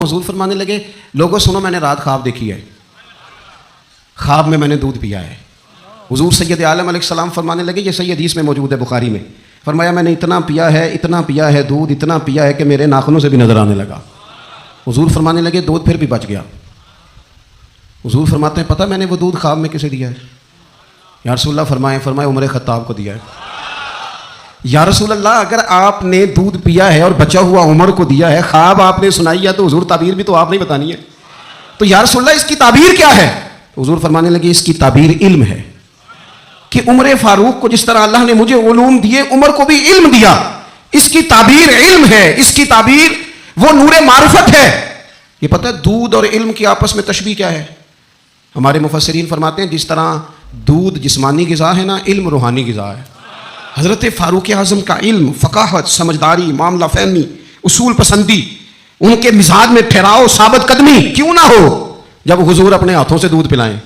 حضور فرمانے لگے لوگوں سنو میں نے رات خواب دیکھی ہے، خواب میں نے دودھ پیا ہے۔ حضور سید عالم علیہ السلام فرمانے لگے، یہ صحیح حدیث میں موجود ہے بخاری میں، فرمایا میں نے اتنا پیا ہے دودھ اتنا پیا ہے کہ میرے ناخنوں سے بھی نظر آنے لگا۔ حضور فرمانے لگے دودھ پھر بھی بچ گیا۔ حضور فرماتے ہیں پتہ میں نے وہ دودھ خواب میں کسے دیا ہے؟ یا رسول اللہ فرمائے عمر خطاب کو دیا ہے۔ یا رسول اللہ اگر آپ نے دودھ پیا ہے اور بچا ہوا عمر کو دیا ہے، خواب آپ نے سنائی ہے تو حضور تعبیر بھی تو آپ نے بتانی ہے، تو یا رسول اللہ اس کی تعبیر کیا ہے؟ حضور فرمانے لگے اس کی تعبیر علم ہے، کہ عمر فاروق کو جس طرح اللہ نے مجھے علوم دیے عمر کو بھی علم دیا، اس کی تعبیر علم ہے، اس کی تعبیر وہ نور معرفت ہے۔ یہ پتہ ہے دودھ اور علم کی آپس میں تشبیہ کیا ہے؟ ہمارے مفسرین فرماتے ہیں جس طرح دودھ جسمانی غذا ہے نا، علم روحانی غذا ہے۔ حضرت فاروق اعظم کا علم، فقاہت، سمجھداری، معاملہ فہمی، اصول پسندی، ان کے مزاج میں ٹھہراؤ، ثابت قدمی کیوں نہ ہو جب حضور اپنے ہاتھوں سے دودھ پلائیں۔